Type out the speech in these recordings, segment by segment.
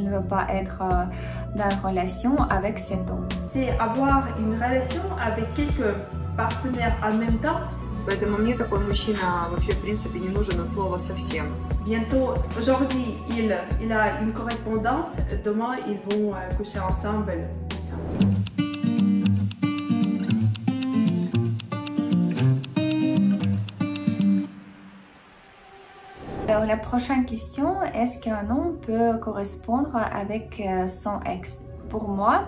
ne veux pas être dans une relation avec cet homme. C'est avoir une relation avec quelques partenaires en même temps. Поэтому мне такой мужчина вообще в принципе не нужен от слова совсем. Bientôt, aujourd'hui, il a une correspondance. Demain, ils vont coucher ensemble. Comme ça. Alors la prochaine question, est-ce qu'un homme peut correspondre avec son ex? Pour moi,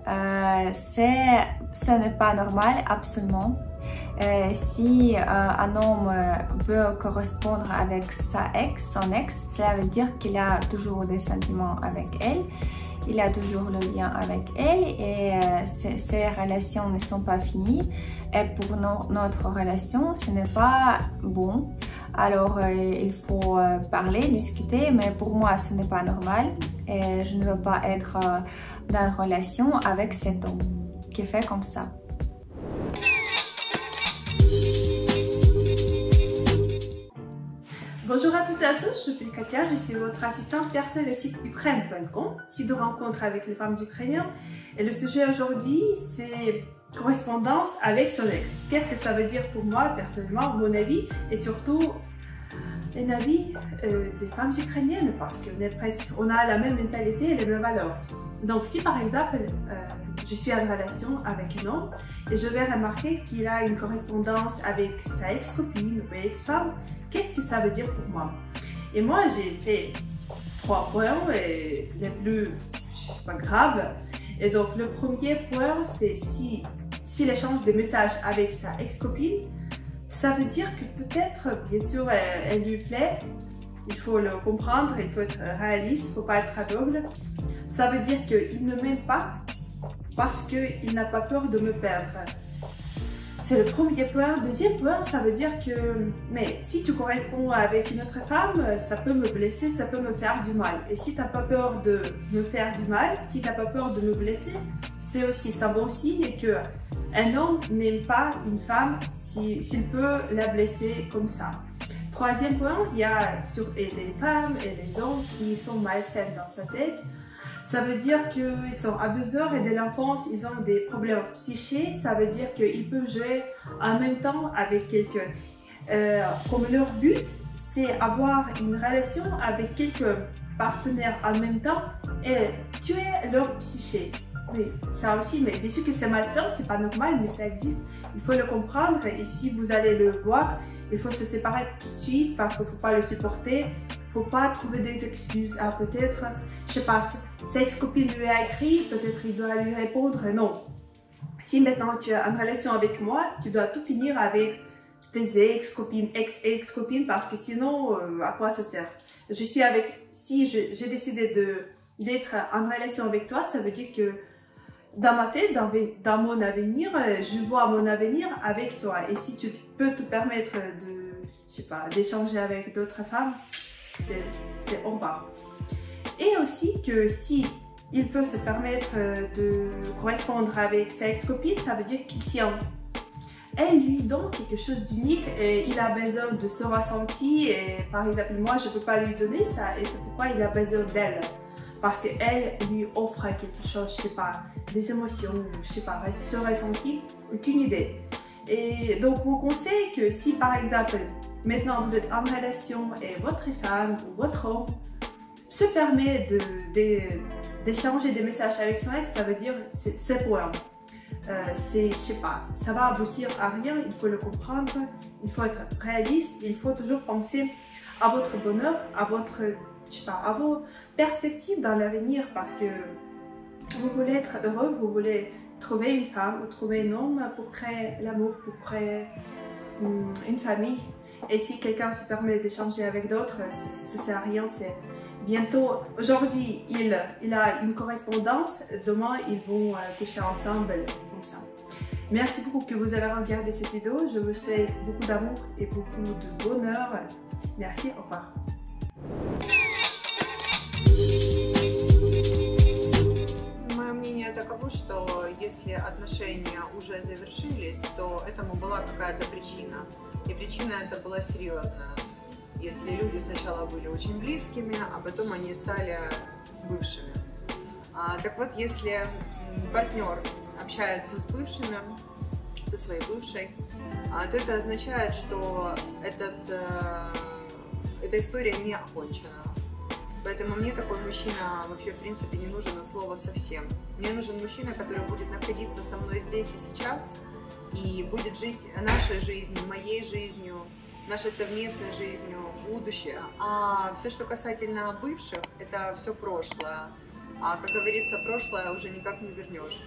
ce n'est pas normal, absolument. Si un homme veut correspondre avec son ex, cela veut dire qu'il a toujours des sentiments avec elle, il a toujours le lien avec elle et ces relations ne sont pas finies. Et pour notre relation, ce n'est pas bon. Alors il faut parler, discuter, mais pour moi ce n'est pas normal et je ne veux pas être dans une relation avec cet homme qui fait comme ça. Bonjour à toutes et à tous, je suis Katia, je suis votre assistante personnelle au site ukraine.com, site de rencontre avec les femmes ukrainiennes. Et le sujet aujourd'hui, c'est correspondance avec son ex. Qu'est-ce que ça veut dire pour moi, personnellement, mon avis, et surtout l'avis des femmes ukrainiennes, parce qu'on a la même mentalité et les mêmes valeurs. Donc si par exemple, je suis en relation avec un homme et je vais remarquer qu'il a une correspondance avec sa ex-copine ou ex-femme, qu'est-ce que ça veut dire pour moi? Et moi, j'ai fait 3 points les plus graves. Et donc, le premier point, c'est s'il échange des messages avec sa ex-copine, ça veut dire que peut-être, bien sûr, elle lui plaît. Il faut le comprendre, il faut être réaliste, il ne faut pas être aveugle. Ça veut dire qu'il ne m'aime pas parce qu'il n'a pas peur de me perdre. C'est le premier point. Deuxième point, ça veut dire que mais si tu corresponds avec une autre femme, ça peut me blesser, ça peut me faire du mal. Et si tu n'as pas peur de me faire du mal, si tu n'as pas peur de me blesser, c'est aussi un bon signe qu'un homme n'aime pas une femme s'il peut la blesser comme ça. Troisième point, il y a les femmes et les hommes qui sont malsaines dans sa tête. Ça veut dire qu'ils sont abuseurs et dès l'enfance, ils ont des problèmes psychiques. Ça veut dire qu'ils peuvent jouer en même temps avec quelqu'un. Comme leur but, c'est avoir une relation avec quelques partenaires en même temps et tuer leur psyché. Mais ça aussi, mais bien sûr que c'est malsain, c'est pas normal, mais ça existe. Il faut le comprendre et si vous allez le voir, il faut se séparer tout de suite parce qu'il ne faut pas le supporter. Il ne faut pas trouver des excuses. Ah, peut-être, je sais pas, sa ex-copine lui a écrit, peut-être il doit lui répondre non. Si maintenant tu es en relation avec moi, tu dois tout finir avec tes ex-copines, ex-copines, parce que sinon, à quoi ça sert? Si j'ai décidé d'être en relation avec toi, ça veut dire que dans ma tête, dans mon avenir, je vois mon avenir avec toi. Et si tu peux te permettre d'échanger avec d'autres femmes, c'est au revoir. Et aussi que si il peut se permettre de correspondre avec sa ex-copine, ça veut dire qu'il tient. Elle lui donne quelque chose d'unique et il a besoin de ce ressenti. Et par exemple, moi, je ne peux pas lui donner ça et c'est pourquoi il a besoin d'elle. Parce qu'elle lui offre quelque chose, je sais pas, des émotions, je sais pas, ce ressenti, aucune idée. Et donc, mon conseil que si par exemple, maintenant vous êtes en relation et votre femme ou votre homme se permet d'échanger des messages avec son ex, ça veut dire c'est pour je sais pas, ça va aboutir à rien, il faut le comprendre, il faut être réaliste, il faut toujours penser à votre bonheur, à votre, je sais pas, à vos perspectives dans l'avenir parce que vous voulez être heureux, vous voulez trouver une femme ou trouver un homme pour créer l'amour, pour créer une famille. Et si quelqu'un se permet d'échanger avec d'autres, ça sert à rien. Bientôt, aujourd'hui, il a une correspondance, demain, ils vont coucher ensemble, comme ça. Merci beaucoup que vous avez regardé cette vidéo. Je vous souhaite beaucoup d'amour et beaucoup de bonheur. Merci, au revoir. Мое мнение таково, что если отношения уже завершились, то этому была какая-то причина. И причина эта была серьезная. Если люди сначала были очень близкими, а потом они стали бывшими. Так вот, если партнер общается с бывшими, со своей бывшей, то это означает, что эта история не окончена. Поэтому мне такой мужчина вообще, в принципе, не нужен от слова совсем. Мне нужен мужчина, который будет находиться со мной здесь и сейчас, и будет жить нашей жизнью, моей жизнью, нашей совместной жизнью, будущее. А все, что касательно бывших, это все прошлое. А, как говорится, прошлое уже никак не вернешь.